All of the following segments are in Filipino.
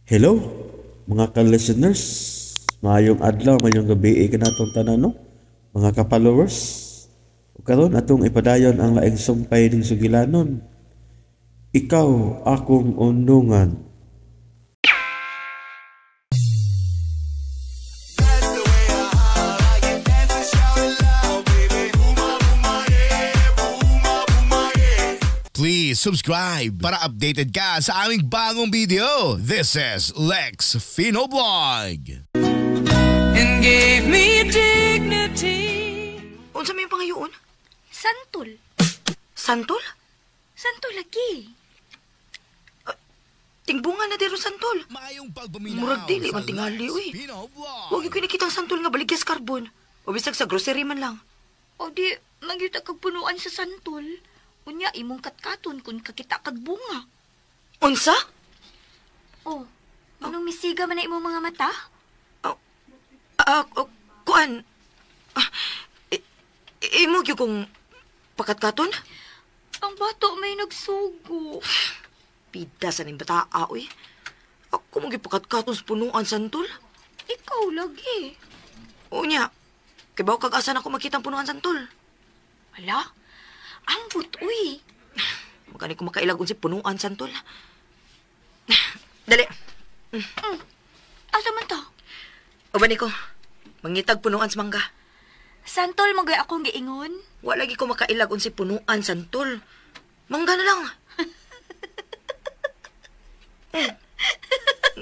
Hello, mga ka-listeners. Maayong adlaw, mayong gabi ka natong tanan, no? Mga ka-followers. O karon atong ipadayon ang laing sumpay ning sugilanon. Ikaw akong undungan. Please subscribe para updated ka sa aming bagong video. This is Lex Finoblog. And gave me dignity. Unsa may pangayoon? Santol. Santol? Santol lagi. Tingbungan na dero santol. Mayong pagpaminaw Murag dili sa man tingali, Lex uy. Finoblog. Huwag yung kinikitang santol nga baligya sa karbon. O bisag sa grocery man lang. O di, magyuta kag punuan sa santol. Unya, imong katkaton kung kakita kag bunga. Unsa? O, anong misiga man na imong mga mata? Kuan. Imo gyud kong pakatkaton? Ang bato may nagsugo. Pida sa ning bataa, uy. Ako mo gipakatkaton sa punuan santol. Ikaw lagi. Unya, kay baw kag asa na ako makita ang punuan santol. Hala, ambot, uy. Magani ko makailagon si punuan santol. Dali. Asa man to? Uban ko. Mangitag punuan sa mangga. Santol, magay akong giingon. Wa lagi ko makailagon si punuan santol. Mangga na lang.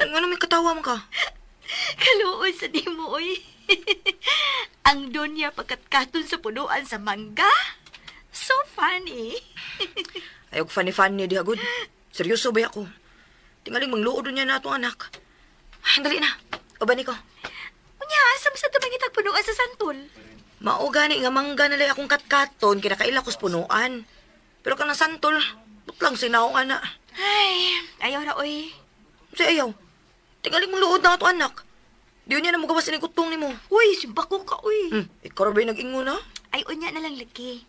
Ano may katawa mo ka? Kaluoy sa di mo, uy. Ang donya pagkatkaton sa punuan sa mangga. So funny. Ayog funny-funny di agud. Seryoso ba ako? Tingaling mangluod niya na itong anak. Ay, dali na. Uban ko. Unya, asa sa tumangitag punuan sa santol? Mao gani nga mangga na lang akong katkaton kinakaila ko sa punuan. Pero kanang santol, butlang sinaw ana. Ay, ayaw na, uy. Si ayaw. Tingaling mangluod na itong anak. Di niya na magawas ni kutong ni mo. Uy, simbako ka, uy. Ikaw rin ba nag-ingo na? Ay, unya na lang lagi.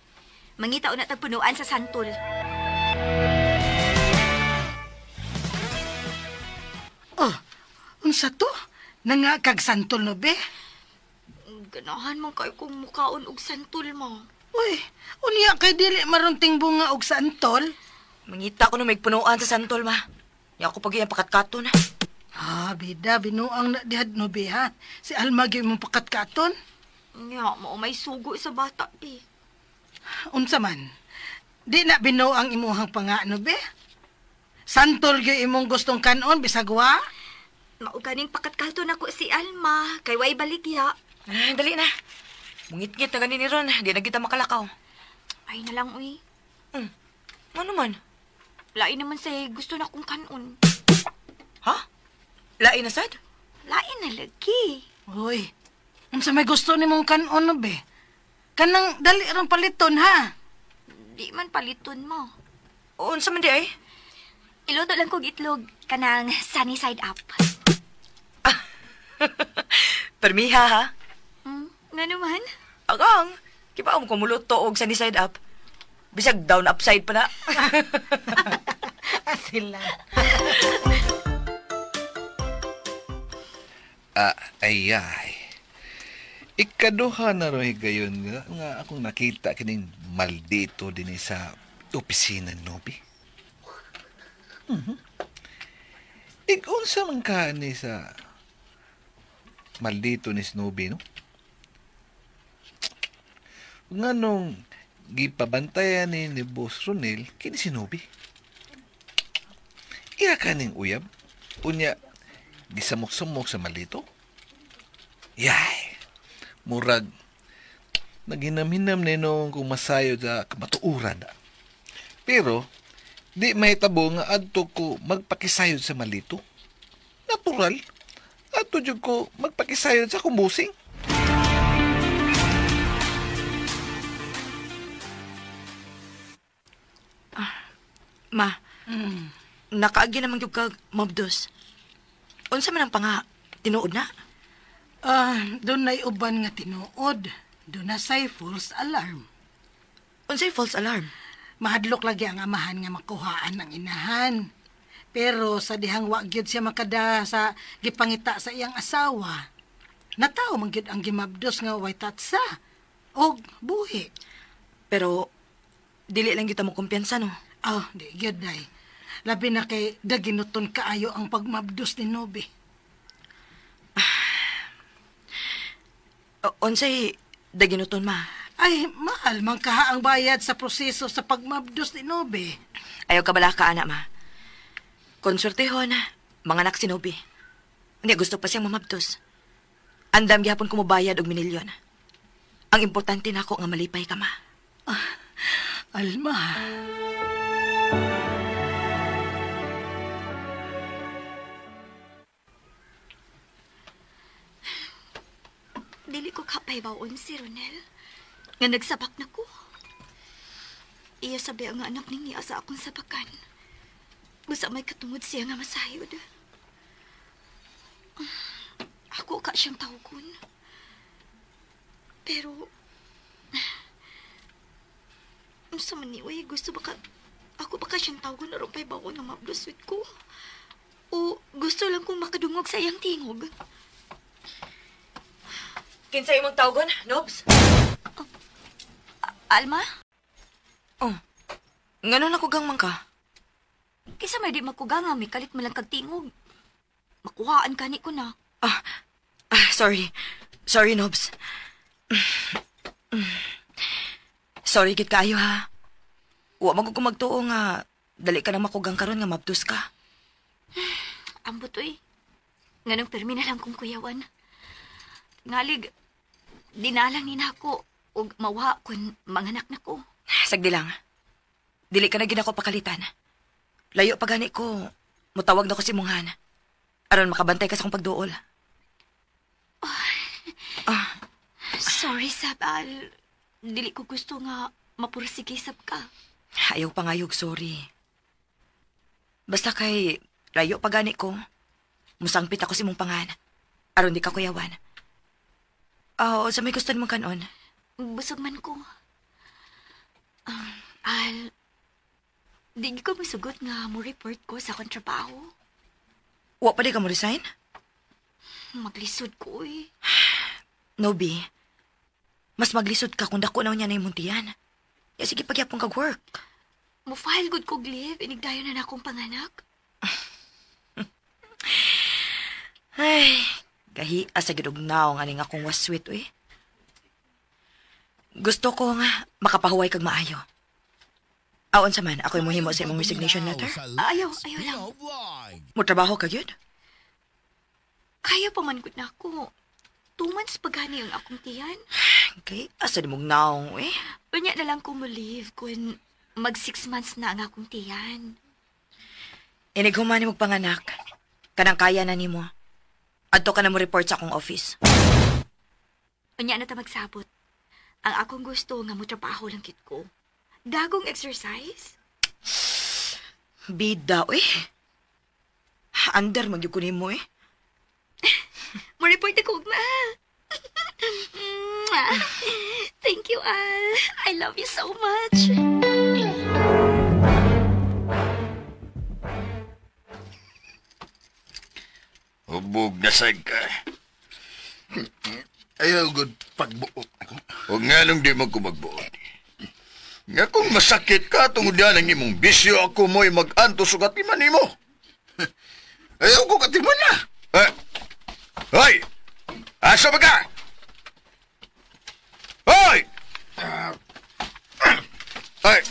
Mangita na tagpunuan sa santol. Oh, unsa to? Nangakag santol no be? Ganahan man kayo kung mukaon og santol mo. Uy, unya kay dili marunting bunga og santol. Mangita ko na may punuan sa santol, ma. Di ako pag yung pakatkaton, ha. Bida, binuang na dihad no be ha. Si Alma gyud mong pakatkaton. Nya, mo may sugo sa bata, di. Unsa man? Di na binuang imuhang pangano be? Santol gyud imong gustong kanon bisag wa? Mauganing pakatkaton ako si Alma. Kay way baligya. Ay, dali na. Mungit-ngit na ganin ni Ron. Di na kita makalakaw. Ay na lang, uy. Ano man? Lain naman say gusto na kong kanon. Ha? Lain na sad? Lain na lagi. Uy, unsa may gusto nimong kanon no be? Kanang dali rang paliton ha. Di man paliton mo. Unsa man di ay? Iluto lang kong itlog. Kanang sunny side up. Permiha, ha? Nga naman? Agang, kipa mo kumuluto og sunny side up. Bisag down upside pa na. Sila. Ayay. Ikaduha na rin gayon nga akong nakita kining maldito din sa opisina Nobi. Unsa man ka ni sa maldito ni Snoopy, no? Nga nung gipabantayan ni Boss Ronel, kini si Snoopy. Iya ka ning uyab. Unya, gisamok-samok sa maldito. Yay! Murag, naghinam-hinam ninong kung masayo sa kamatuuran. Pero, di mahitabo nga adto ko magpakisayod sa maldito. Natural. Adto jud ko magpakisayod sa kumbusing. Ma, nakaagi naman yung kag mabdos. Unsa man ang panga, tinuod na? Doon na'y uban nga tinuod. Doon na say false alarm. Unsay false alarm? Mahadlok lagi ang amahan nga makuhaan ng inahan. Pero sa dihang wa gyud siya makada sa gipangita sa iyang asawa, nataw man gyud ang gimabdos nga way tatsa og buhi. Pero, dili lang kita mo kumpiyansa, no? Oh, di gyud day. Labi na kay daginuton kaayo ang pagmabdos ni Nobe. Unsay daginuton, ma? Ay, mahal man kaha ang bayad sa proseso sa pagmabdos ni Nobe. Ayaw ka bala ka, anak, ma. Konsortehon, mga anak si Nobi. Hindi, gusto pa siyang mamabdos. Andam gyapon ko mo bayad og minilyon. Ang importante na ako nga malipay ka, ma. Alma. Dili ko kapaybaon si Ronel. Nga nagsabak na ko. Iya sabi ang anak niya sa akong sabakan. Busa may katungod siya nga masayod. Ako ka siyang tawgon. Pero, sa maniway, ako baka siyang tawgon na rumpay bawon na mabluswit ko. O gusto lang kong makadungog sa iyang tingog. Kinsay imong tawgon, Nobs? Alma? Oh, ngano na kugang man ka? Kisa may di makuganga, may kalit malang kagtingog. Makuhaan ka ni ko na. Sorry. Sorry, Nobs. Sorry, gid kaayo, ha. Wa man ko magtuo nga dali ka na makugang karon nga mabdos ka. Ambot, uy. Nganong permi na lang kong kuyawan. Ngalig, dinalang ni nako o mawa kung manganak na ko. Sagdi lang. Dili ka na gid ako pakalitan. Layo pa gani ko. Mutawag na ko si Munghan. Aron makabantay ka sa akong pagduol. Sorry, Sabal. Dili ko gusto nga mapursigisap ka. Ayaw pa ngayog, sorry. Basta kay layo pa gani ko. Musangpit ako si mong pangan. Aron di ka kuyawan. Sa may gusto mong kanon. Busog man ko. Di ko masugot nga mo report ko sa kontrabaho. Wa pa di ka mo resign? Maglisod ko, uy. Nobi, mas maglisod ka kung dako na niya na imuntiyan. Ya sige pagyapong kag-work. Mo-file good kog leave, inigdayo na akong panganak. Ay, gahi asa gid og naong aning akong waswit, uy. Gusto ko nga makapahuway kag maayo. Aon sa man, ako mohimo sa imong resignation letter. Ayaw lang. Mo trabaho ka gyud? Kaya pa man gud na ako. 2 months paghani ang akong tiyan. Okay, asa di mong naong, uy. Unya na lang ko mo leave kung mag 6 months na ang akong tiyan. Inighuman ni mong panganak. Kanang kaya na nimo. Adto ka na mo report sa akong office. Unya na ta magsabot. Ang akong gusto nga mo trabaho lang kit ko. Dagong exercise? Bida, uy. Under magyud ko nimo, eh. Mo report ako, ma. Thank you, Al. I love you so much. Hubog na sad ka. Ayaw good pagbuot ako. Huwag nga nung di mo ko magbuot. Nga kung masakit ka tungod yan ang imong bisyo, ako mo'y mag-anto sa katiman mo. Ayaw ko katiman na. Hoy! Asa ba ka? Hoy! Ay,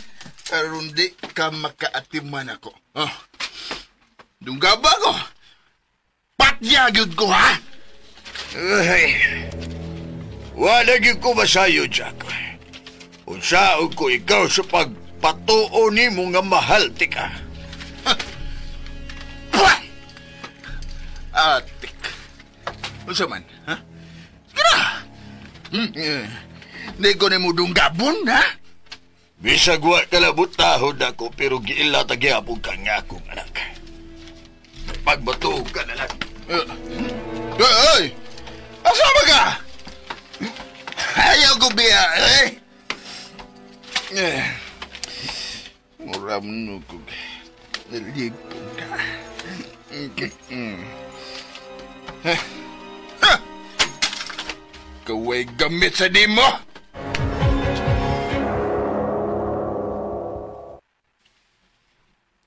aron di ka makaatiman ako. Dunggaba ko. Patyagyod ko, ha? Ay, wala gyud ko masayo, Jack. Unsaon ko ikaw sa pagpatuo nimo nga mahal ti ka. Atik. Unsa man, ha? Kira! Hindi ko na mo dunggabon, ha? Bisag wa kalabutahod ako pero giila tagyapon ka nga akong anak. Pagbato ka na lang. Ay! Asama ka? Ayaw ko biya, eh? Muram no ko. Nalipong ka. Kaway gamit sa di mo!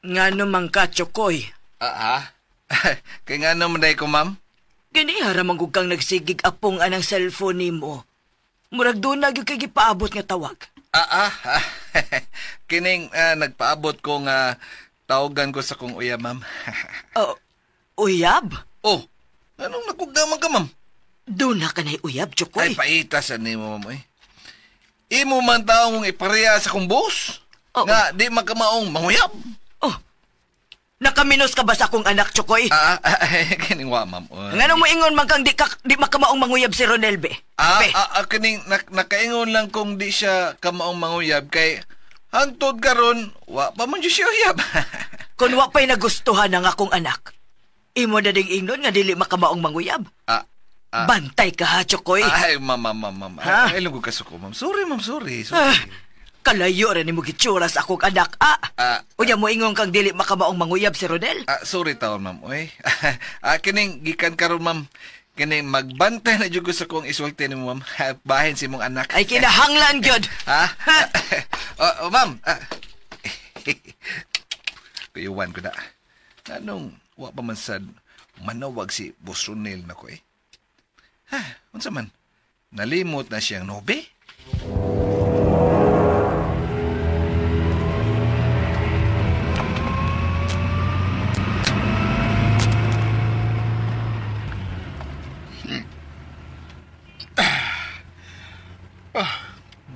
Nga naman ka, Chokoy. Kaya nga naman dahi ko, ma'am. Ganihara manggug kang nagsigig apong anang cellphone nimo. Murag doon na gyud kay gipaabot nga tawag. Kining nagpaabot ko nga tawagan ko sa kong uya, ma'am. Uyab? Oh, anong nakugaman ka, ma'am? Doon na ka na'y uyab, Chokoy. Ay, paitasan ni mo, ma'am. Imo man taong ipareha sa kong boss. Oo. Nga, di magkamaong manguyab. Nakaminos ka ba sa akong anak, Chokoy? Kining wa, ma'am. Nga nung mo ingon man kang di makamaong manguyab si Ronelbe. Kining nakaingon lang kung di siya kamaong manguyab kay hangtod karon wa pa man siya uyab. Kung wa pa'y nagustuhan ng akong anak, imo na ding ingnon nga dili makamaong manguyab. Bantay ka ha, Chokoy. Ay, ma'am. Ay, lunggo ka suko, ma'am. Sorry, ma'am. Sorry. Kalayo rin ni mo gitsura sa akong anak, Unya mo ingon kang dili makamaong manguyab si Rodel. Sorry taon, ma'am. Oy. Kining gikan karon, ma'am. Kining magbantay na jud ko sa kong isulti ni mo, ma'am. Bahin si mong anak. Ay kinahanglan gyud. Ma'am. Kuyuwan ko na. Anong wa pa man sad manawag si Boss Ronel na ko unsa man? Nalimot na siyang nobe?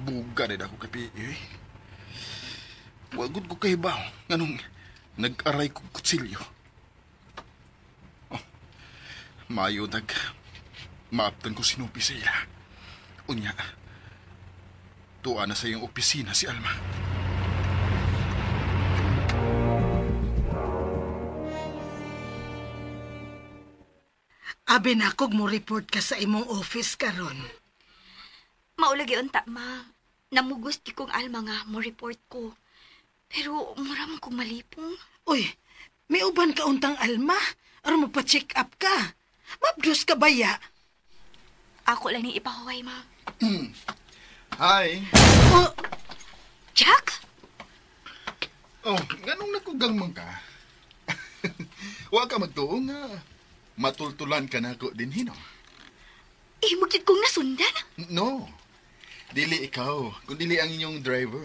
Buga rin ako kapi, Wagod ko kahibaw, nganong nag-aray ko kutsilyo. Mayo maaptan ko sinupi sa ila. Unya, tuwa na sa iyong opisina si Alma. Abi na kog mo report ka sa imong office karon. Maulagi unta, ma. Namugos di kong Alma nga mo report ko. Pero mura man kong malipong. Uy, may uban ka untang Alma? Aron mo pa-check up ka. Mabdos ka ba ya? Ako lang ni ipahuway, ma. Hi. Jack? Ganong nakugang man ka? Wa ka magtuo nga. Matultulan ka na ako din hino. Mugid kong nasundan. No. Dili ikaw, kundi ang inyong driver.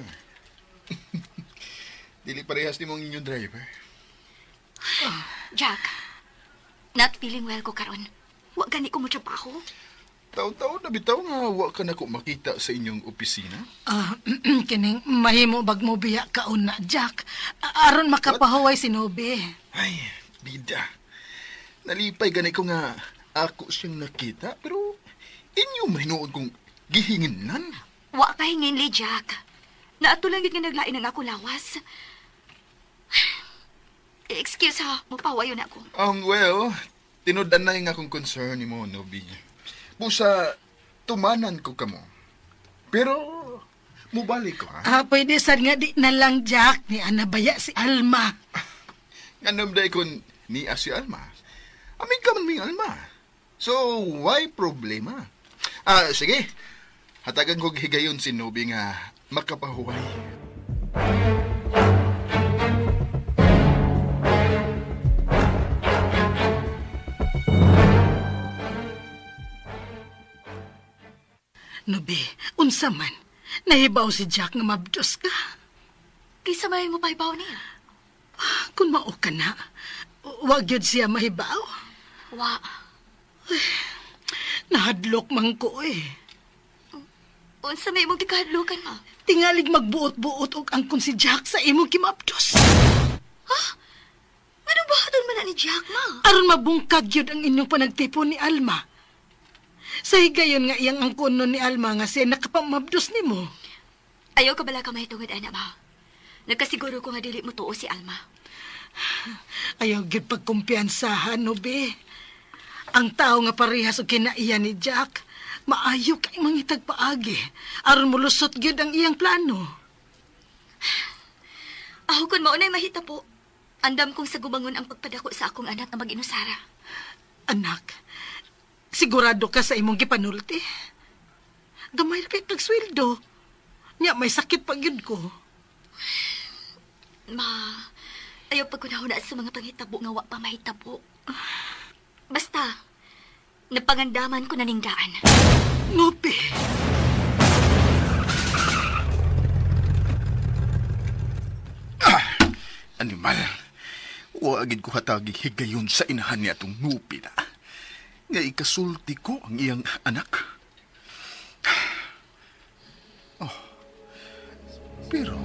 Dili parehas ni mong inyong driver. Jack, not feeling well ko karon. Wa gani ko mo trabaho. Taon-taon na bitaw nga wa ka na ko makita sa inyong opisina. Kining mahimo bag mo biya kaon na, Jack. Aron makapahuway si Nobe. Ay, bida. Nalipay gani ko nga ako siyang nakita, pero inyo mahinuod kong gihinginan. Wa pa hingin li, Jack. Naato lang yun nga naglain ng ako lawas. Excuse ha, mapawayo na ako. Well, tinudan na yung akong concern ni mo, Nobi. Busa, tumanan ko ka mo. Pero, mubalik ko, ha? Pwede sad nga di na lang, Jack, ni anabaya si Alma. Ganun dahi ko ni si Alma. Amin ka man ming Alma. So, why problema? Sige. Hatagan ko higayon si Nobi nga makapahuway. Nobe, unsa man. Nahibaw si Jack nga mabdos ka. Kisa may mo paibaw niya. Kung mao ka na, wag yun siya mahibaw. Wa. Nahadlok man ko Unsa may mong gikahadlukan, ma? Tingalig magbuot-buot og angkon si Jack sa imong kimabdos. Anong bahaton man na ni Jack, ma? Aron mabungkag yun ang inyong panagtipon ni Alma. Sa higayon nga iyang angkon nun ni Alma nga siya nakapamabdos ni mo. Ayaw ka bala ka mahitungod, ana, ma. Nagkasiguro ko nga dili mo tuo si Alma. Ayaw gyud pagkumpiyansahan, Nobe. Ang tao nga parehas og kinaiya ni Jack, maayo kay mangitag paagi. Aron molusot gyud ang iyang plano. Ako kun maunay mahita po. Andam kong sa gubangon ang pagpadako sa akong anak na mag-inusara. Anak, sigurado ka sa imong gipanulti? Gamay na kayo tagsweldo. Nya, may sakit pa gyud ko. Ma, ayaw pagkunahuna sa mga panghitabo nga wa pa mahitabo. Basta, napangandaman ko na ning daan. Nubi. Animal, wagid ko hatagi higayon sa inahan niya itong nupi na. Nga ikasulti ko ang iyang anak. Oh, pero,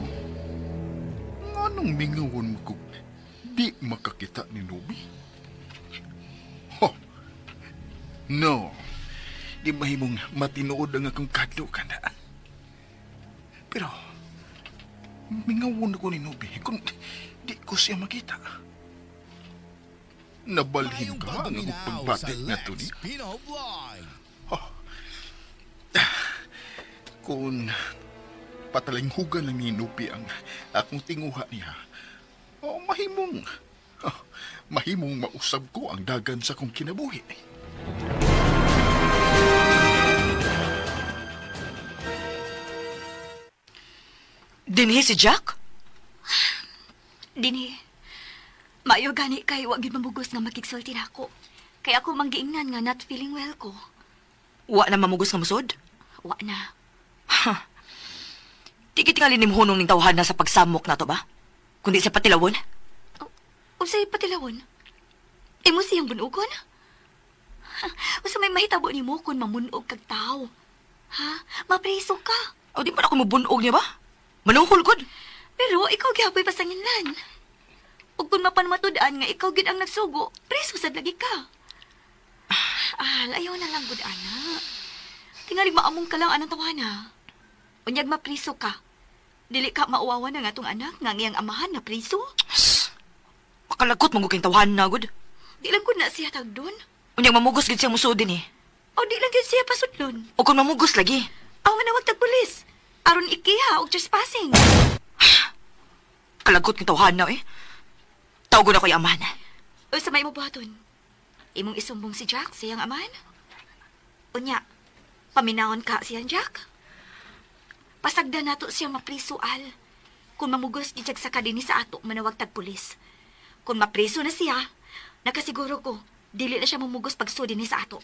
anong mingawon mo kung di makakita ni Nubi? Oh, no, di mahimong matinood ang akong kadlo ka na. Pero, mingawon ako ni Nubi kung di ko siya makita. Nabalhin ka ang akong pagbatik na to ni. Kung patalinghugan lang ni Nubi ang akong tinguha niya, mahimong mausab ko ang dagan sa kong kinabuhi. Dinhi si Jack? Dini, maayo gani kay wag gyud mamugos nga makigsulti na ako. Kay ako manggiingnan nga not feeling well ko. Wa na mamugos nga musod? Wa na. Di kitingali nim hunong ning tawhan na sa pagsamok na to ba? Kundi sa patilawon? Unsay patilawon? Imo siyang bunugon? Usa may mahitabo nimo kun mamunog kag tao. Ha? Mapreso ka. O di pa ako mabunog niya ba? Manuhol gud. Pero ikaw gihaboy pasanginlan. Ug kun mapanmatud-an nga ikaw gid ang nagsugo, preso sad lagi ka. Ayaw na lang gud ana. Tingali maamong ka lang anang tawana. Unyag mapriso ka. Dili ka mauwawa na nga tong anak nga ngiyang amahan na priso. Makalagot mong kayong tawhan na gud. Di lang ko na siya tagdon. Unyang mamugos gid siya musudin eh. O di lang gid siya pasudlon. O kung mamugos lagi. Aw manawag tag pulis. Aron ikiha og trespassing. Kalagot ng tawhan na eh. Tawag na ko yung amahan. O sa may mabuhaton. Imong isumbong si Jack siyang amahan. Unya, paminawon ka siyang Jack. Pasagda nato siyang maprisual. Kung mamugos di sa kadini sa ato, manawag tag pulis. Kung mapriso na siya, nakasiguro ko, dili na siya mamugos pagsudi ni sa ato.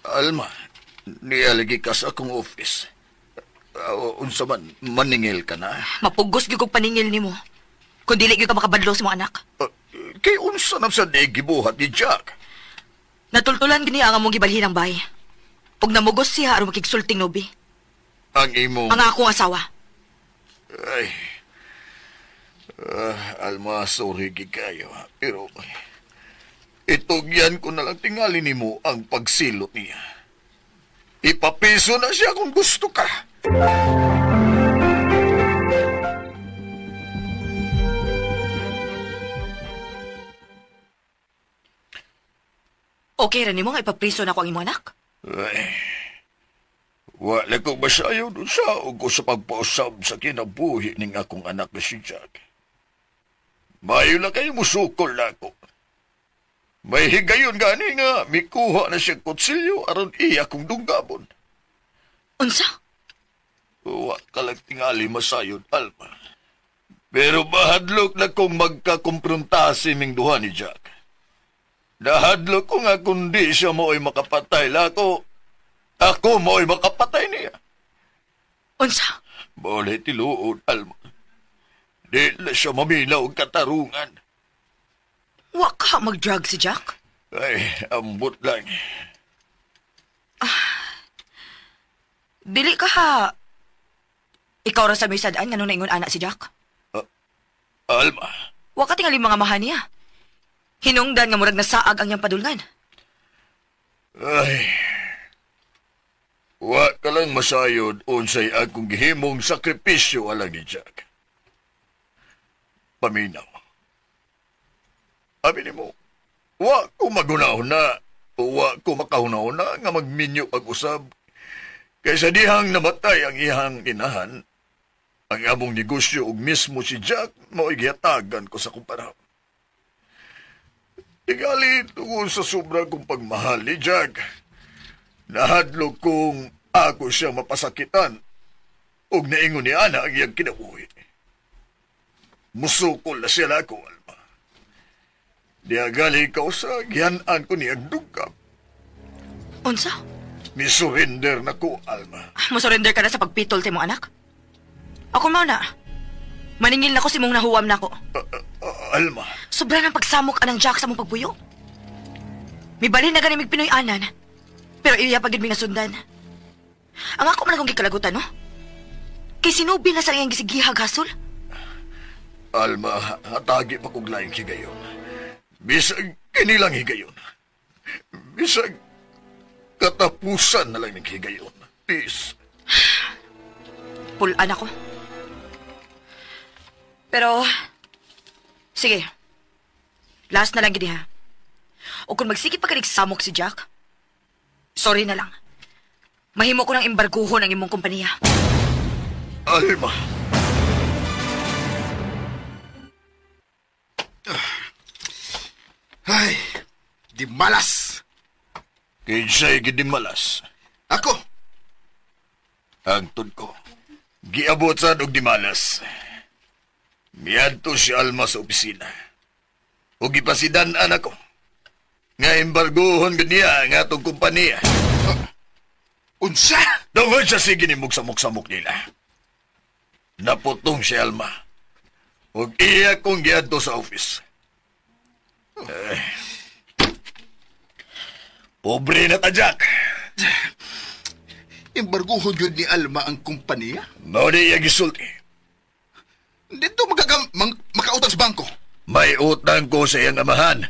Alma, nialagi ka sa akong office. Unsa man, maningil ka na. Mapugos gyud kog paningil nimo. Kung dili gyud ka makabadlo sa mga anak. Kay unsa nam sa di gibuhat ni Jack? Natultulan gini ang among gibalhin ng bay. Ug namugos siya aron makigsulting Nubi. Ang imo... Ang akong asawa. Ay... Alma, sorry kayo. Pero... itugyan ko na lang tingali nimo ang pagsilot niya. Ipapiso na siya kung gusto ka. Okay ra nimo nga ipapriso na ko ang imong anak? Ay, wala ko masayaw doon sa o ko sa pagpausab sa kinabuhi ning akong anak na si Jack. Mayo na kayo musukol na ako. May higayon gani nga, mikuha na siyang kutsilyo aron iya kong dunggabon. Unsa? Wa ka lang tingali masayod, Alma. Pero bahadlok na kong magkakumpruntasi ming duha ni Jack. Nahadlok ko nga kundi siya mo'y makapatay lako. Ako mo'y makapatay niya. Unsa? Boleh tiluod, Alma. Di na siya maminaw og katarungan. Wa ka mag-drug si Jack? Ay, ambot lang. Dili ka ha. Ikaw ra sa may sadaan nga nung naingon anak si Jack? Alma. Wa ka tingali mga mahan niya. Hinungdan nga murag nasaag ang iyang padulngan. Ay. Wa ka lang masayod unsay akong gihimong sakripisyo alang ni Jack. Paminaw. Abi nimo, wa ko magunaw na Uwa ko makahuna-una nga magminyo pag-usab. Kaysa dihang namatay ang ihang inahan, ang among negosyo ug mismo si Jack mao'y gihatagan ko sa kumpara. Igali tungod sa sobra kong pagmahal ni Jack. Nahadlok kong ako siya mapasakitan ug naingon ni Ana ang iyang kinabuhi. Musukol na siya ako, Alma. Diagali ikaw sa gihanan ko ni Agdugkap. Unsa? Misurrender na ko, Alma. Masurrender ka na sa pagpitol ti mong anak? Ako mo na. Maningil na ko si mong nahuwam na ko. Alma. Sobra ng pagsamok anang Jack sa mong pagbuyo. May balhin na ganimig Pinoy anan. Pero iya pagid mi nasundan. Ang ako man akong gikalagutan, no? Kay sinubi na sa iyang gisigihag hasol. Alma, hatagi pa kong laing higayon. Bisag kinilang higayon. Bisag katapusan na lang ng higayon. Peace. Pulaan ako. Pero, sige. Last na lang gini ha. O kung magsikip pa ka samok si Jack, sorry na lang. Mahimo ko ng embarguhon ang imong kompanya. Alma. Ay, di malas. Kinsa'y gidimalas. Ako, Hangtod ko. Giabot sa og dimalas. Miadto si Alma sa opisina. O gipasidan-an ako. Nga embargohon niya nga atong kumpanya. unsa? Tungod sa sige ni samok-samok nila. Naputong si Alma. Ug iya kong giadto sa office. Pobre na ta, Jack. Embarguhon yun ni Alma ang kumpanya? Mao di iya gisulti. Dito makautang sa bangko. May utang ko sa iyang amahan.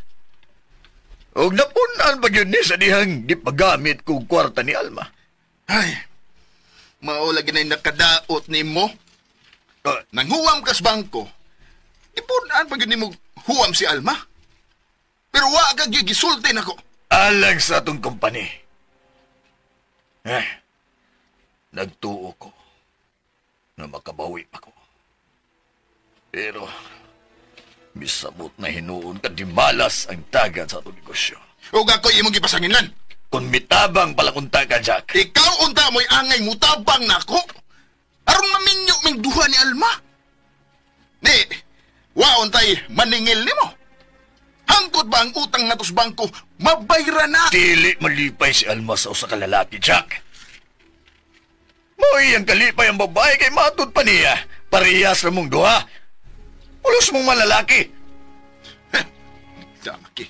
Og napunan pa yun ni sa dihang gipagamit kong kwarta ni Alma. Ay, maulagi na yung nakadaot ni mo. Nanghuwam ka sa bangko. Ipunan pa yun ni mo huwam si Alma. Pero wa ka gisulti na ko. Alang sa atong kompany. Nagtuo ko na makabawi pa ko. Pero, misabot na hinuon ka di malas ang tagad sa atong negosyo. O ako imong gipasanginlan. Kung mitabang palakunta ka, Jack. Ikaw unta mo'y angay mutabang na ko. Aron maminyo ming duha ni Alma. Di, wa untay maningil ni mo. Hangkot ba ang utang nga to sa bangko, mabayra na. Dili malipay si Alma sa usa ka lalaki, Jack. Mo'y ang kalipay ang babae kay matod pa niya. Parehas na mong duha. Ulos mong malalaki. Daki.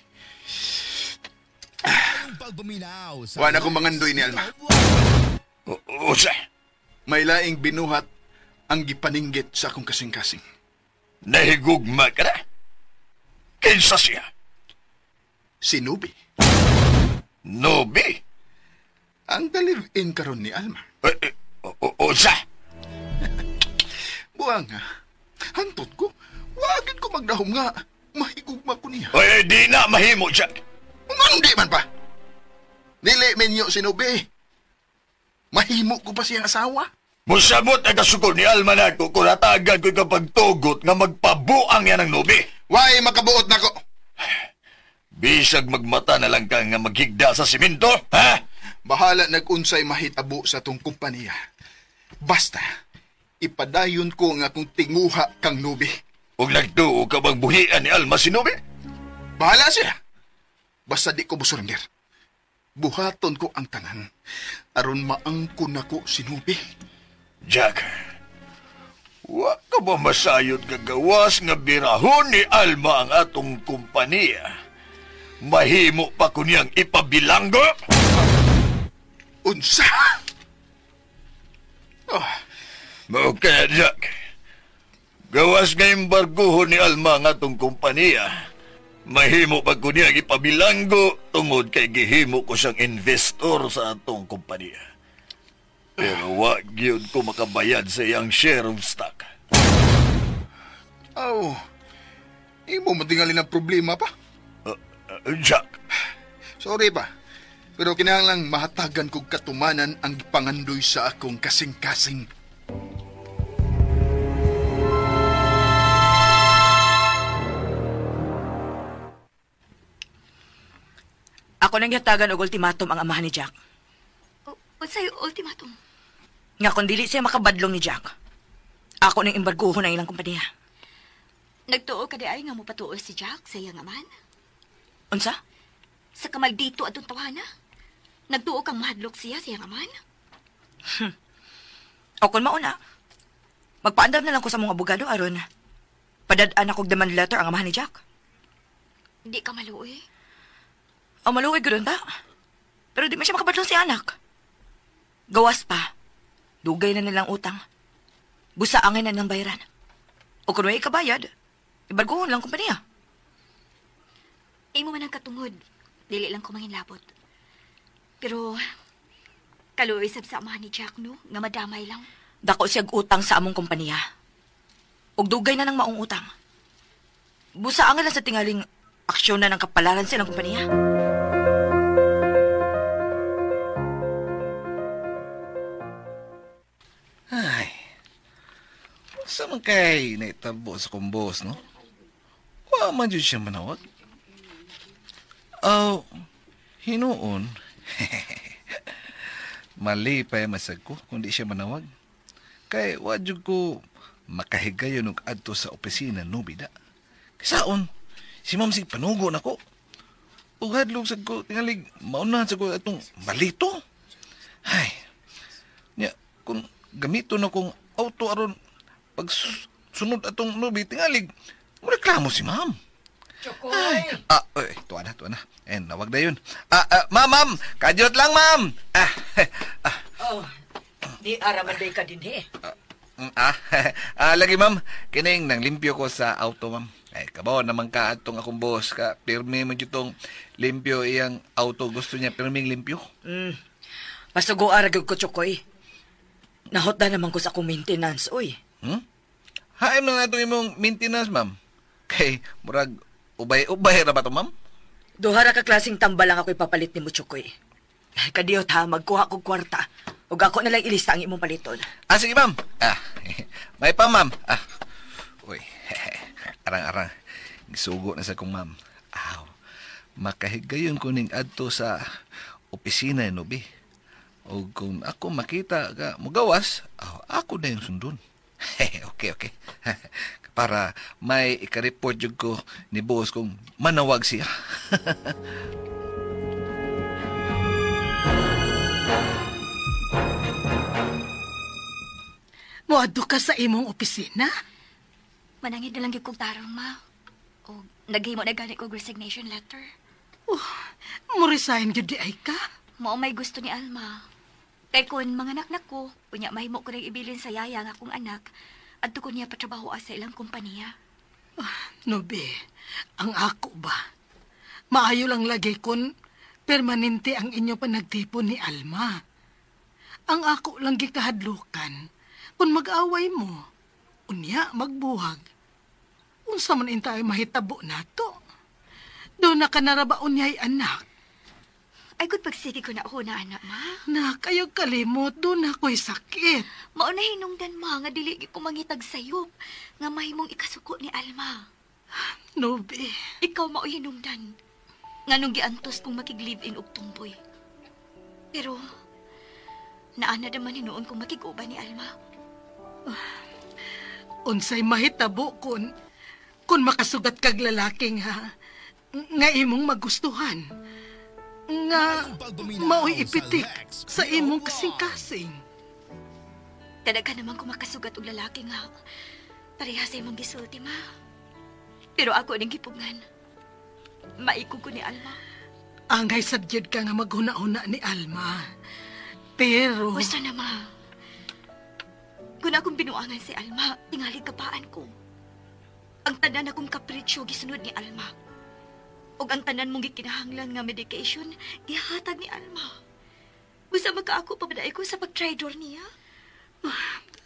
Wala akong mangandoy ni Alma. Usa. May laing binuhat ang gipaninggit sa akong kasing-kasing. Nahigugma ka na? Kinsa siya? Si Nubi. Nobi? Ang ka-live-in karon ni Alma. Usa. Buang nga. Hantod ko. Wagin ko magdahom nga. Mahigugma ko niya. Oy, di na mahimo, Jack. Anong di man pa? Dili menyo si Nubi. Mahimo ko pa siyang asawa. Musamot ang kasukol ni Alma na ko kung natagan ko kapag tugot nga magpabuang yan ng Nobi. Why makabuot na ko? Bisag magmata na lang ka nga maghigda sa simento, ha? Bahala nag-unsay mahitabo sa tong kumpanya. Basta, ipadayon ko nga kung tinguha kang Nubi. Huwag nagtuo ka bang buhian ni Alma si Nobi? Bahala siya. Basta di ko busurnger. Buhaton ko ang tanan. Aron maangkon ako si Nubi. Jack, wa ka ba masayod kagawas nga birahon ni Alma ang atong kumpanya? Mahimo pa ko niyang ipabilanggo? Unsa? Oh. Mao ka, Jack. Gawas nga embargohon ni Alma ang atong kumpanya. Mahimo pa ko niyang ipabilanggo tungod kay gihimo ko siyang investor sa atong kumpanya. Pero wag yun ko makabayad sa iyang share of stock. Oh. Imo matingali ng problema pa. Jack. Sorry pa. Pero kinahanglang mahatagan kog katumanan ang gipangandoy sa akong kasing-kasing. Ako nang yatagan og ultimatum ang amahan ni Jack. Unsay ultimatum? Nga kung dili siya makabadlong ni Jack, ako nang embargohon ang ilang kumpanya. Nagtuo ka di ay nga mo patuol si Jack sa iyang aman? Unsa? Sa kamaldito atong tawana? Nagtuo kang mahadlok siya sa iyang aman? O kung mauna, magpaandam na lang ko sa mga abogado aron padadaan akong demand letter ang amahan ni Jack. Hindi ka maluoy. O maluwag ganoon ta. Pero di man siya makabadlong si anak. Gawas pa. Dugay na nilang utang. Busaangin na ng bayaran. O kung may kabayad, ibargohon lang kumpanya. Imo man ang katungod. Dili lang ko manginlabot. Pero, kaluoy sab sa amahan ni Jack, no? Nga madamay lang. Dako siyag utang sa among kumpanya. Og dugay na ng maong utang. Busaangin lang sa tingaling aksyon na ng kapalaran sa ilang kumpanya. Ay, sa man kay naitabo sa kong boss, no? Wa man dyan siya manawag. Hinuon. Mali pa yung masag ko kung di siya manawag. Kay wadyo ko makahigayon og adto sa opisina, no, bida. Kasaon, si Ma'am Sig panugo na ko. Ug hadlog sad ko, tingalig, maunahan sa ko atong malito. Ay, nya, kung gamito na kong auto aron pag sunod atong nubi, tingalig, reklamo si Ma'am. Chokoy! Tuwa na. Nawag na yun. Ma'am, kadyot lang, Ma'am. Di araman day ka din Lagi, Ma'am, kining nang limpyo ko sa auto, Ma'am. Ay, kabaw naman ka atong akong boss ka. Pirmi mo itong limpyo iyang auto. Gusto niya pirming limpyo. Pasugo aragag ko, Chokoy. Nahot na naman ko sa akong maintenance, uy. Haim na nga itong imong maintenance, Ma'am. Kay, murag, ubay na ba ito, Ma'am? Duhara ka klaseng tamba lang ako ipapalit ni mo, Chokoy. Kadiyot ha, magkuha kong kwarta. Ug ako nalang ilista ang imong paliton. Sige, Ma'am. May pa, Ma'am. Uy, arang-arang. Gisugo na sa kong, Ma'am. Makahigayon ko ning adto sa opisina, Nubi. O kung ako makita ka mugawas, ako na yung sundon. Okay. Para may ikareport yung ko ni boss kung manawag siya. Muadto ka sa imong opisina? Manangin na lang yung kong tarong, ma. O naghimo na gani kong resignation letter. Mo-resign gyud di ay ka? Mao may gusto ni Alma. Kay kun mga anak ko, unya mahimo ko rin ibilin sa yaya nga akong anak, adto ko niya patrabaho sa ilang kumpanya. Nobe, ang ako ba? Maayo lang lagi kun permanente ang inyo panagtipon ni Alma. Ang ako lang gikahadlukan, kung mag-away mo, unya magbuhag. Unsa man intay mahitabo nato? Doon na ka naraba unyay anak. Ay, good pagsigi ko na ako na anak, ma. Nak, ayaw kalimot, doon ako'y sakit. Mao na hinungdan, ma, nga dili ko mangitag sayop, nga mahimong ikasuko ni Alma. Nobe. Ikaw mao hinungdan, nga nung giantos kong makig-live-in og tumboy. Pero, naana naman hinuon kong makig-uba ni Alma. Unsay mahitabo kun makasugat kag lalaki nga imong magustuhan. Nga mao'y ipitik sa imong kasing-kasing. Talaga naman kung makasugat og lalaki nga pareha sa imong gisulti, ma. Pero ako ning gipungan. Maikog ko ni Alma. Angay sadyod ka nga maghuna-una ni Alma. Pero... Basta na, ma. Kung akong binuangan si Alma, tingali kapaan ko. Ang tanan akong kapritsyo gisunod ni Alma. Og ang tanan mong gikinahanglan nga medication, gihatag ni Alma. Busa magkaako pa ba ko sa pag-tridor niya?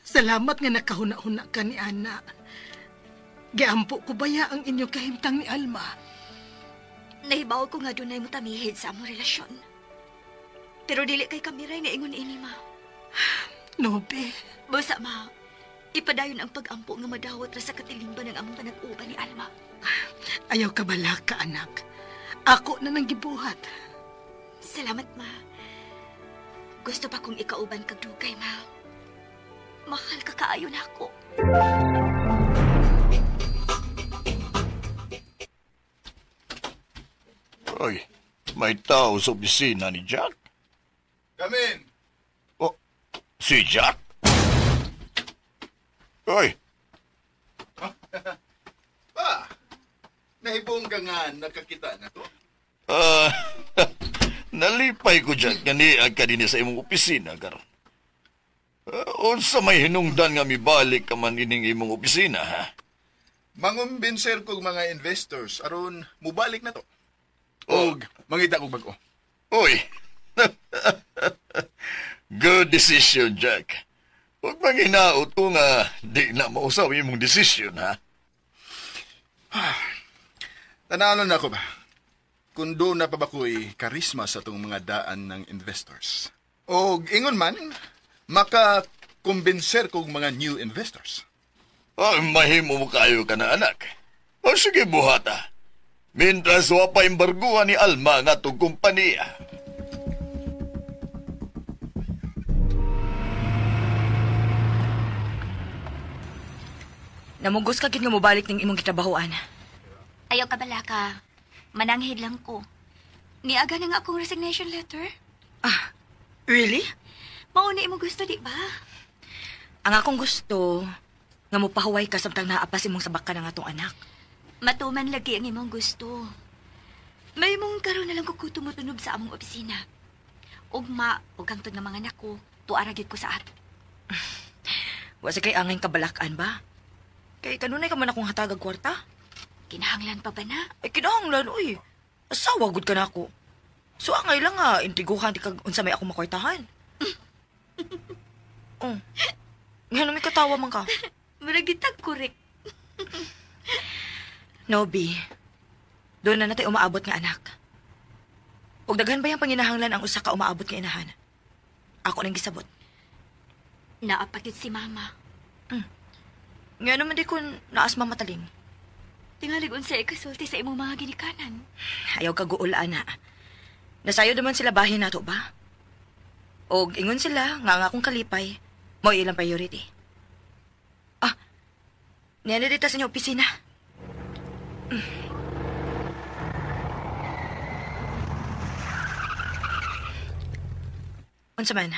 Salamat nga nakahuna-huna ka ni Ana. Giampo ko baya ang inyo kahimtang ni Alma. Nahibaw ko nga doon na mo tamihid sa among relasyon. Pero dili kay kamiray nga ingon ini, ma. Nobe, Basta, ma, ipadayon ang pag-ampo nga madawat ra sa katilimban ng among panag-uban ni Alma. ayaw ka bala ka, anak. Ako na nang gibuhat. Salamat, ma. Gusto pa kong ikauban kag dugay, ma. Mahal ka kaayo na ako. Oy, may tao sa opisina ni Jack? Come in. Oh, si Jack? Oy, Pa, nahibong ka nga nakakita na to. ah, nalipay ko Jack nga niag ka din sa imong opisina, karon. Unsa may hinungdan nga mibalik ka man ining imong opisina, ha? Mangumbinser kog mga investors aron mubalik na to. Og mangita kog bag-o. Oy, good decision, Jack. Huwag manghinaot ko nga di na mausaw imong decision, ha? Tanalo na ako ba? Kung doon na pa ba ko'y karisma sa itong mga daan ng investors. O ingon man, makakumbinser kong mga new investors. Oh, mahimo mo kayo ka na, anak. O sige, buhata. Mintras wa pa embarguhan ni Alma nga itong kumpanya. Namugos ka gid nga mobalik ning imong gitrabahoan. Ayaw ka bala ka. Mananghid lang ko. Niaga na nga akong resignation letter. Really? Mauna mo gusto, di ba? Ang akong gusto nga mopahuway ka samtang naapas imong sabak ka ng atong anak. Matuman lagi ang imong gusto. May mong karoon na lang ko tumutunog sa among opisina. Ugma, ug kangtod nga mga anak ko, tuaragid ko sa ato. Wa sa kay angay kabalakan ba? Kay kanunay ka man akong hatagag kwarta. Kinahanglan pa ba na? Ay kinahanglan uy. Asawa gud ka na ako. So angay lang nga intriguhan di kag unsa may ako makwartahan. Oh. Ngano may katawa man ka? Maragitag korek. Nobi, doon na natin umaabot nga anak. Ug daghan ba yung panginahanglan ang usa ka umaabot nga inahan? Ako nang gisabot. Naapakit si mama. Nga naman di kun naas mamataling. Tingalig unsa ikasulti sa imong mga ginikanan. Ayaw ka guul, ana. Nasayo naman sila bahin nato ba? Og ingon sila nga akong kalipay, mo ilang priority. Niyan dito sa inyong opisina. Unsa man?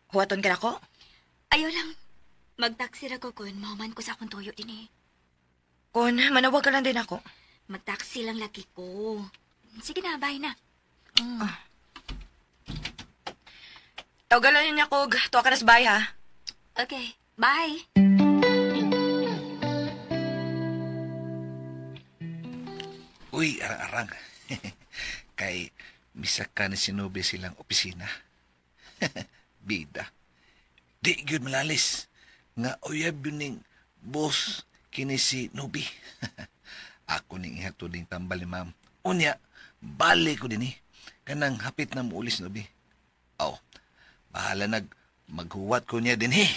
Huwaton ka na ko? Ayaw lang. Magtaksi ra ko kun mahuman ko sa akong tuyo din eh. Kun, manawag ka lang din ako. Magtaksi lang laki ko. Sige na, bye na. Tawagan niya ako. Tuwa ka na sa bahay, ha? Okay, bye. Uy, arang-arang. Kay misaka ni Sinobe silang opisina. Bida. Di gyud malalis. Nga uyab yun ning boss kini si Nobi. Ako ning ihato ding tambal ni ma'am. Unya, balik ko din eh. Kanang hapit na muulis Nobi. Aw, bahala maghuwat ko niya din eh.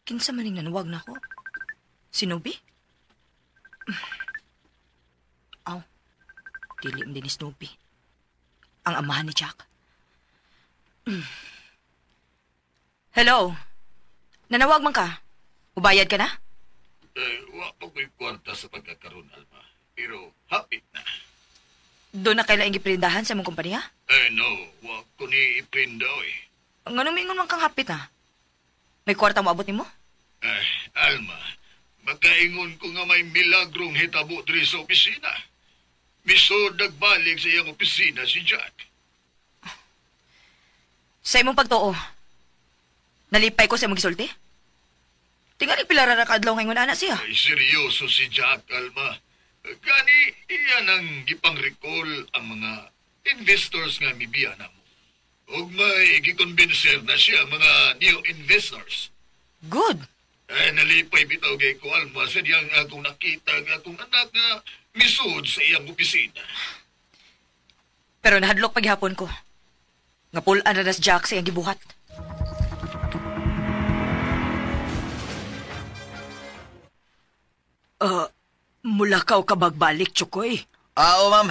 Kinsa maning nanuwag na ko? Si Nobi? Aw, dili din ni Snoopy. Ang amahan ni Jack. Hello? Nanawag man ka? Ubayad ka na? Wa pa ko'y kwarta sa pagkakaroon, Alma. Pero hapit na. Doon na kailangan iprindahan sa mong kumpanya? No, wa ko ni iprinda, eh. Ang ano mingon man kang hapit na? May kwarta mo abot ni mo? Alma, makaingon ko nga may milagrong hitabo diri sa opisina. Misod nagbalik sa iyang opisina si Jack. Sa imong pagtuo, nalipay ko sa imong gisulti? Tingali pilara na kadlaw ngayon anak siya. Ay, seryoso si Jack, Alma. Gani, iyan ang gipang-recall ang mga investors nga mibiyana mo. Ug may gikonbenser na siya ang mga new investors. Good. Ay, nalipay bitaw kay ko, Alma, sa diyang akong nakita nga akong anak nga misud sa iyang opisina. Pero nahadlok paghapon ko. Nga pulaan na nas Jack sa iyang gibuhat. Mulakaw ka bagbalik, Chukoy. Oo, ma'am.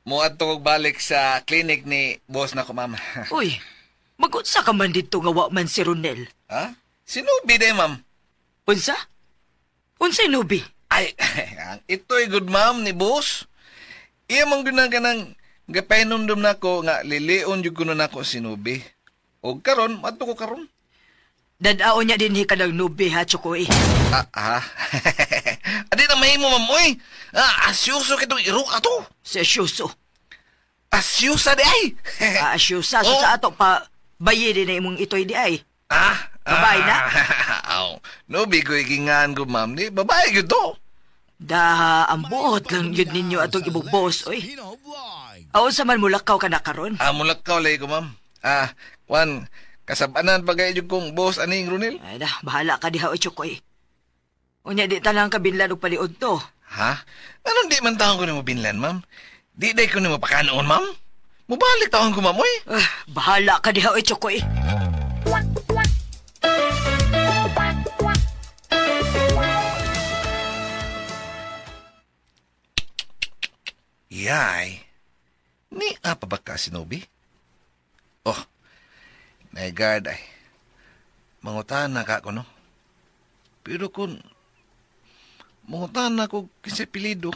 Muad to kog balik sa clinic ni boss na ko, ma'am. Uy, magunsa ka man dito nga wa man si Ronel. Ha? Sinubi day, ma'am. Unsa? Unsay nubi? Ay, ito'y good ma'am ni boss. Iya mong ginaganang gapainomdom na ko nga lilion yung kuno na ko sinubi. O karon, mato ko karon. Dadaon niya din ka ng nubi ha, Chukoy. Adi na mahimo, ma'am, oy. Asyuso kitong iruk ato. Sa syuso. Asyusa di ay. Asyusa, so sa ato pa, bayi din na imong itoy di ay. Babae na? Nubi ko ikingan ko, ma'am, ni babae yun to. Da, ang buot lang yun ninyo atong ibugbos, oy. Aon sa man mulakaw ka na karon? Mulakaw lay ko, ma'am. Juan, kasabanan pagay yung kong boss aning Ronel. Ay da, bahala ka diha, oy, Chukoy. Unya di talang kabinlan og paliod to. Ha? Anong di man taon ko ni mo binlan, ma'am? Di day ko ni mo pakanoon, ma'am? Mubalik taon ko, ma'am, oy. Bahala ka diha, oy, Chukoy. Yay. Ni apa ba ka, Sinobi? Oh, my God, ay. Mangutan na ka ko, no? Pero kung mangutan na ko kasi pilido,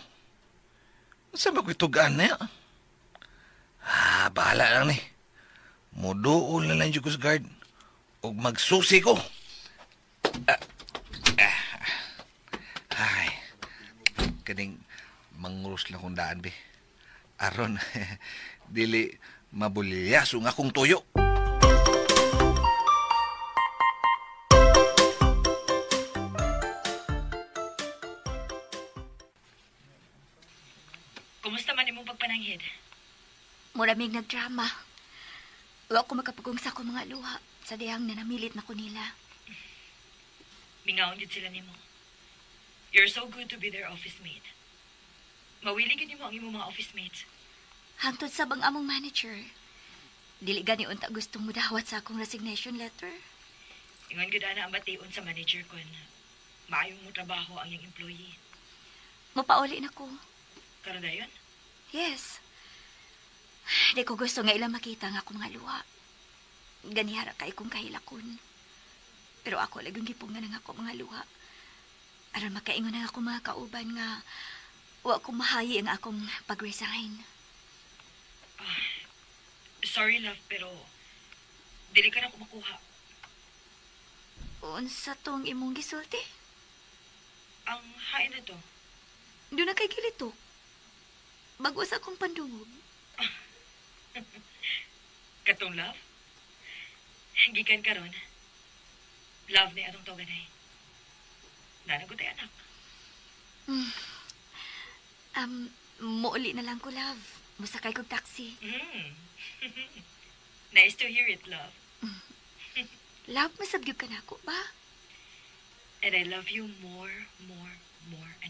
saan ba ko itugaan na yan? Bahala lang ni. Muduol na lang yung guard o magsusi ko. Ay, kaning mangurus lang kong daan, be. Aron, dili mabulyaso nga akong tuyo. Kumusta man imong pagpananghid? Muraming nagdrama. Wa ko makapugong sa akong mga luha sa dihang nanamilit na ko nila. Mingaon gid sila nimo. You're so good to be their office mate. Mawili gid nimo ang imong mga office mates. Hangtod sa bang among manager. Dili gani unta gustong mudawat sa akong resignation letter. Ingon gid ana ang bation sa manager kon maayong mo trabaho ang iyang employee. Mapauli na ko. Karon dayon? Yes. Di ko gusto nga ilang makita nga akong mga luha. Ganihara kay kong kahilakon. Pero ako lagang gipungan nga ako mga luha. Aron makaingon na ako mga kauban nga wa ko mahayi ang akong pag-resign. Sorry, love, pero dili ka na ko makuha. Unsa tong imong gisulti? Ang hain na to. Doon na kay gilito. Bago sa akong pandungog. Katong love? Gikan karon. Love ni atong toganay. Nanang ko tayo anak. Muuli na lang ko, love. Musakay kong taxi. Nice to hear it, love. Love, masabyog ka na ako ba? And I love you more, and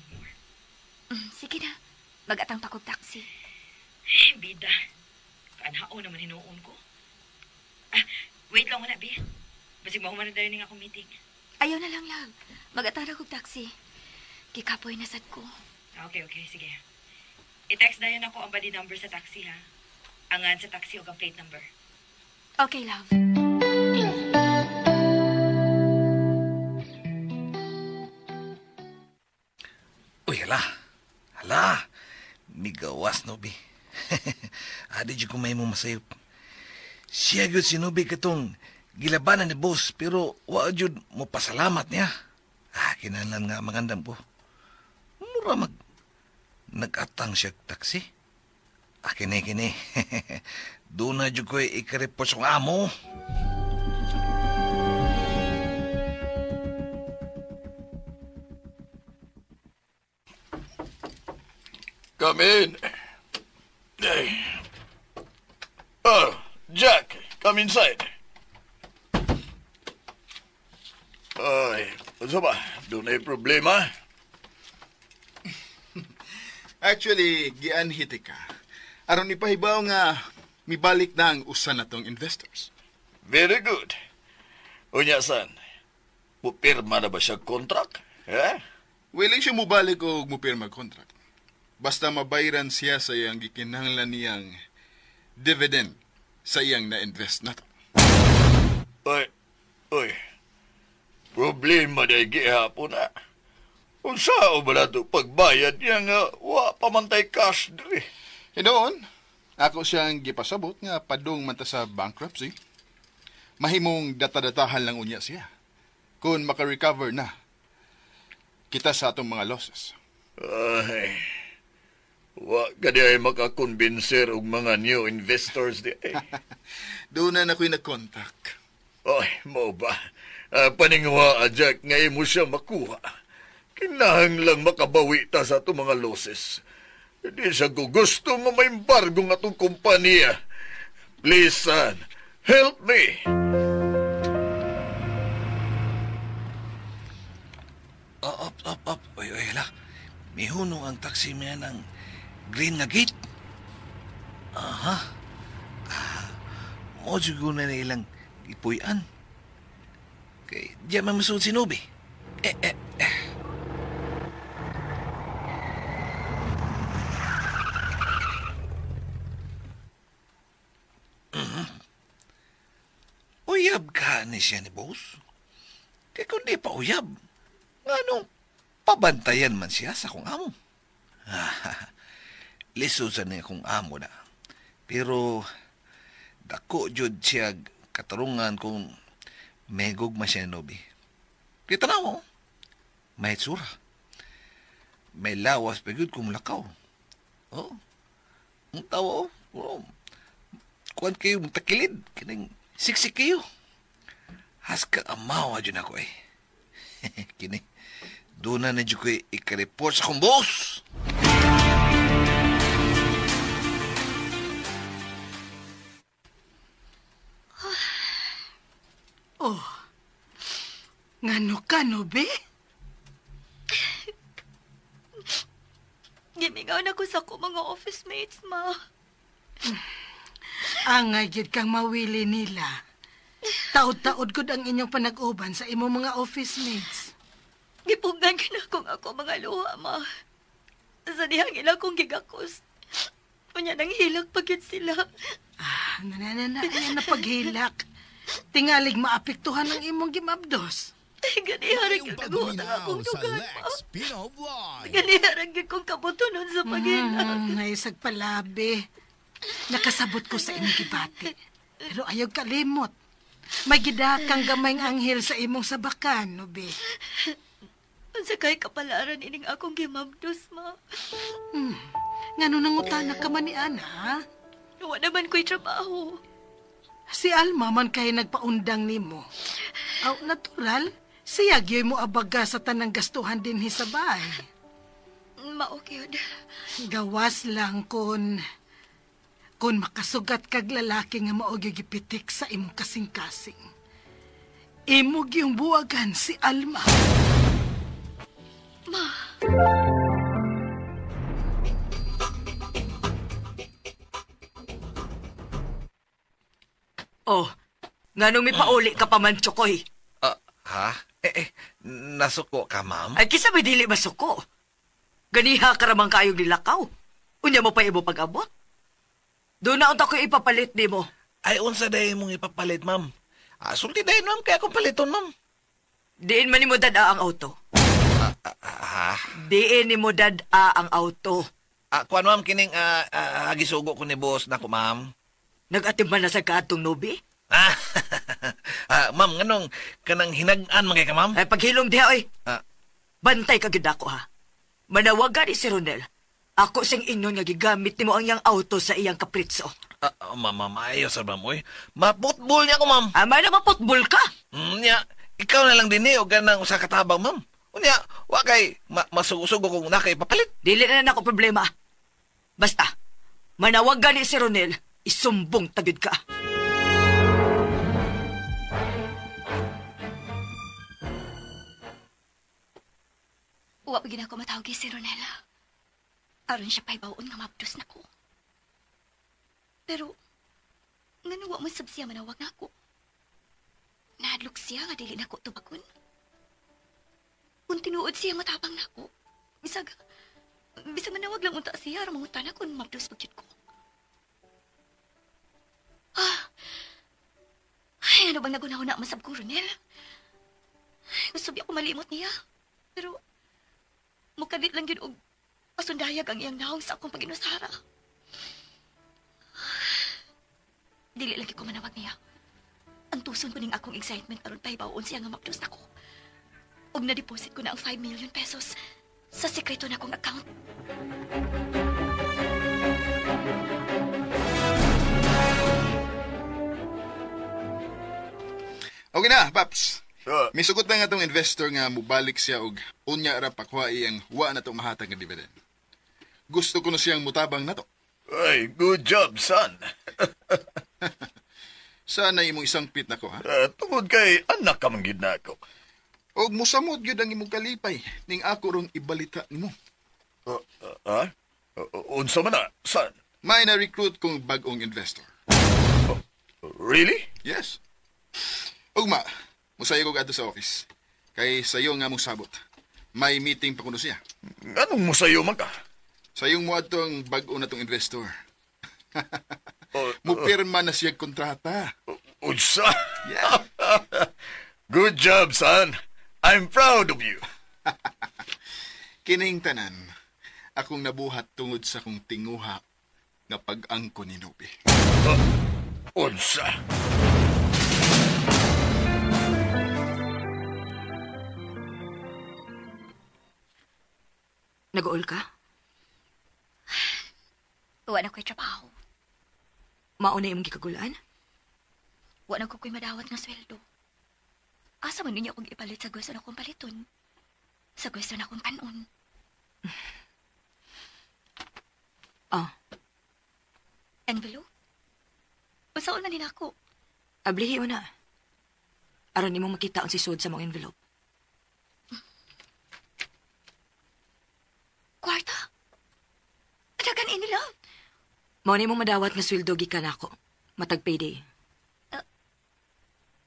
more. Sige na. Mag-atang pa kong taxi. Bida. Kaanhao naman hinuon ko. Wait lang muna, Bi. Basig mahuman na dayon ng akong meeting. Ayaw na lang, love. Mag-atang na kong taxi. Kikapoy na sad ko. Okay, sige. I-text dayon ako ang body number sa taxi, ha? Angan sa taxi o ang plate number. Okay, love. Uy, hala. Migawas, Nobi. Adi dyan kumay mo masayop. Siya gyud si Nobi katong gilabanan ni boss, pero wa jud mo pasalamat niya. Kinahanglan nga mangandam ko. Mura nag-atang siya taxi. Kini. Doon na dyan ko'y ikareport sa amo. Come in. Hey. Oh, Jack, come inside. Ay, Ano ba? Doon ay problema? Actually, gianhiti ka. Aron ipahibaw nga mibalik na ang usa na tong investors. Very good. Unya, san? Mupirma na ba siya contract? Eh? Willing siya mubalik o mupirma contract. Basta mabayran siya sa iyang gikinahanglan niyang dividend sa iyang na-invest na to. Oy. Problema na gihapon na. Kung sao ba na ito pagbayad niya nga wa pamantay cash diri. Hinoon, ako siyang gipasabot nga padung man ta sa bankruptcy. Mahimong datadatahan lang unya siya. Kung makarecover na kita sa atong mga losses. Ay, wa gadi ay makakonbinser og mga new investors di ay. Doon na ako'y nag-contact. Oy, mo ba? Paningwa, Jack, nga imo siya makuha. Kinahanglang makabawi ta sa itong mga losses. Hindi siya gusto nga may embargo nga itong kumpanya. Please, son, help me. Up. Oy, hala. May hunong ang taxi man ng green nga gate. Aha. Mo siguro na ilang ipuyan. Kay, diyan man masunod si Nubi. Uyab ka ni siya ni boss. Kaya kung di pa uyab, anong pabantayan man siya sa kong amo? Lisusan niya kong amo na. Pero, dako jud siya katarungan kung megog man siya ni Nobi. Kita na mo, may tsura. May lawas pa yun kung lakaw. Oh, ang tawa, oh. Kuwan kayo takilid, kining siksik kayo. Haska amawa dyan ako eh. Kini, doon na dyan ko ikareport sa kong boss. Oh, ngano ka, Nobe? Gimingaw na ko sa ko mga office mates, ma. Angay gid kang mawili nila. Taod-taod gud ang inyong panag-uban sa imong mga office mates. Gipugan ka na kung ako mga luha, ma. Sa dihang ila kong gigakos. Kunya nang hilak pagit sila. Ayan na paghilak. Tingalig maapektuhan ang imong gimabdos. Ganiharang yung naguhutang akong dugan, ma. Ganiharang yung kong kabutunon sa paghilak. Naisag palabi. Nakasabot ko sa imong gibati. Pero ayaw kalimot. May gidakang gamayng anghel sa imong sabakan, Nobe. Sa kay kapalaran ining akong gimabdos, ma. Ngano nangutana ka man ni Ana, ha? Wala naman ko'y trabaho. Si Alma man kay nagpaundang nimo. Aw, natural. Siya gyoy mo abaga sa tanang gastuhan din sa bahay. Maokyod. Gawas lang kun makasugat kag lalaki nga maog gipitik sa imong kasing-kasing. Imo gyung buwagan si Alma. Ma. Oh, nganong may pauli ka pa man, Chokoy? Ha? Nasuko ka, ma'am? Ay, kisa may dili masuko. Ganiha karamang kayong nilakaw. Unya mo pa imo pag-abot. Doon na unta ko ipapalit di mo. Ay, unsa dahin mong ipapalit, ma'am? Sulti dahin, ma'am, kaya akong paliton, ma'am. Diin man ni mo dada ang auto. Ha? Diin ni mo dada ang auto. Kuan, ma'am, kining agisugo ko ni boss na ko, ma'am. Nag-atiman na sa kaatong Nobi? Ma'am, nganong kanang hinag-an man kay ka, ma'am? Ay, paghilom diha, oy. Ah. Bantay ka gid ako, ha? Manawagan ni si Ronel. Ako sing inyo nga gigamit nimo ang iyang auto sa iyang kapritso. Ma'am, ayos sa ma'am, oy. Maputbol niya ko, ma'am. May na maputbol ka? Nya, ikaw na lang din o ganang usa katabang, ma'am. Unya, wa kay masugo-sugo kung na kay papalit. Dili na nako problema. Basta, manawagan ni si Ronel, isumbong tagid ka. Wa pa gid ako matawag si Ronela. Aron siya pa'y bawon nga mabdos na ko. Pero, nga wa mo sab siya manawag na ako. Nahadlok siya nga dili na ko tubagon. Kung tinuod siya matapang na ako, bisag manawag lang unta siya, aron mangutan ako kung mabdos pagyud ko. Ay, ano bang nagunahuna masab ko, Ronel? Gusto biya ko malimot niya. Pero, mukadit lang yun og pasundayag ang iyang naong sa akong pag-inusara. Dili lagi ko manawag niya. Ang tuson ko ning akong excitement aron pahibaon siya nga mapdos na ko. Og na-deposit ko na ang 5 million pesos sa sekreto na akong account. Okay na, Paps. Ah, Misugot na nga tong investor nga mubalik siya og unya ra pakuhai ang wa na tong mahatag nga dividend. Gusto ko na siyang mutabang na to. ay, good job, son. Sana imong isang pit na ko, ha? Tungod kay anak ka manggid na ako. Og musamot gyud ang imong kalipay ning ako rong ibalita nimo. Ha? Unsa man na, son? May na-recruit kong bag-ong investor. Really? Yes. Ugma, musayo ko adto sa office. Kay sayo nga mong sabot. May meeting pa kuno siya. Anong musayo man ka? Sayong mo atong bag-o na tong investor. Oh, Mupirma na siya kontrata. Unsa? Yeah. Good job, son. I'm proud of you. Kining tanan, akong nabuhat tungod sa kong tinguha nga pag-angko ni Nubi. Unsa? Nag-uol ka? Wa na ko'y trabaho. Mauna imong gikagulaan? Wa na ko ko'y madawat nga sweldo. Asa man ninyo akong ipalit sa gusto na akong paliton? Sa gusto na akong kanon? Ah, Envelope? Pasaon na din ako. ablihi mo na. Aron imong makita ang sisud sa mong envelope. Kwarta? Dagan inila? Mauna imong madawat nga sweldo gikan ako. Matag payday.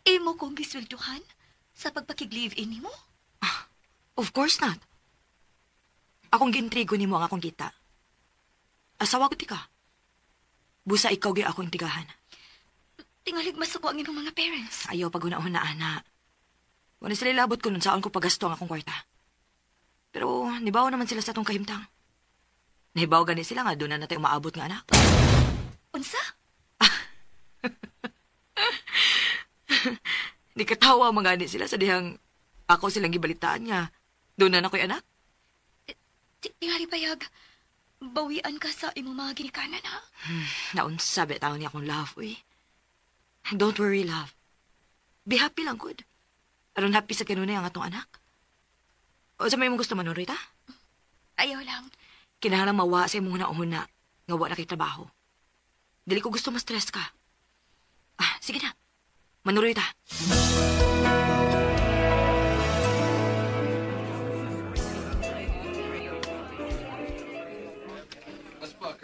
Imo kong gisweldohan sa pagpakig-live-in mo? Of course not. Akong gintrigo nimo ang akong kita. Asawa ko ti ka. Busa ikaw gi akong tigahan. Tingalig masuko ang inyong mga parents. Ayaw pag una anak. Wala sila labot ko nun saan ko pagasto ang akong kwarta. Pero nibaw naman sila sa atong kahimtang. Nahibaw gani sila nga doon na natin umaabot nga anak. Unsa? Di katawa mga sila sa dihang ako silang gibalitaan niya. Doon na ako'y anak. Tingali payag. Bawian ka sa imong mga ginikanan, ha? Naon sabi taon niya akong love, uy. Don't worry, love. Be happy lang, good. Aron happy sa kanunay ang atong anak. O sa may mong gusto man, Rita? Ayaw lang. Kinahanglang mawa sa imong una nga wa na kay trabaho. Dili ko gusto ma-stress ka. Sige na. Manuroy ta.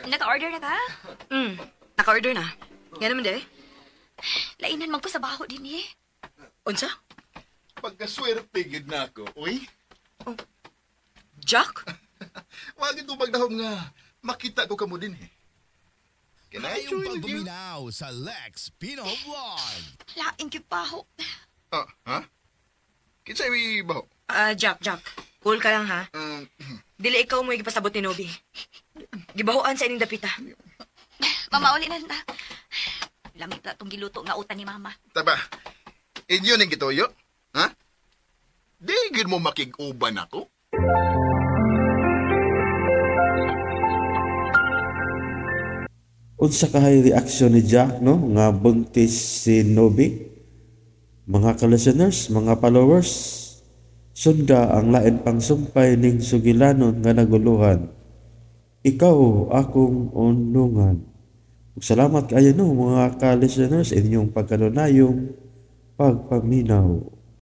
Naka-order na ka? Naka-order na. Yan naman, de. Lainan man ko sa baho din, eh. Unsa? Pagkaswerte gid na ako, uy. Jack? Wag ito magdahom nga makita ko kamo din, eh. Ngayong pagbuminaw sa Lex Pino Vlog. Laing kipaho. Ha? Kinsay may baho? Jack. Cool ka lang, ha? Dili ikaw mo ipasabot ni Nobi. Gibahoan sa ining dapita. Mama, uli na na. Lamig na itong giluto nga utan ni Mama. Taba, inyo ning gitoyo? Ha? Di gid mo makig-uban ako? Unsa kahay reaksyon ni Jack, no? Nga buntis si Nobi? Mga ka-listeners, mga followers, sunda ang lain pang sumpay ning sugilanon nga naguluhan. Ikaw akong unlungan. Salamat kayo, no, mga ka-listeners, inyong pagkanunayong pagpaminaw.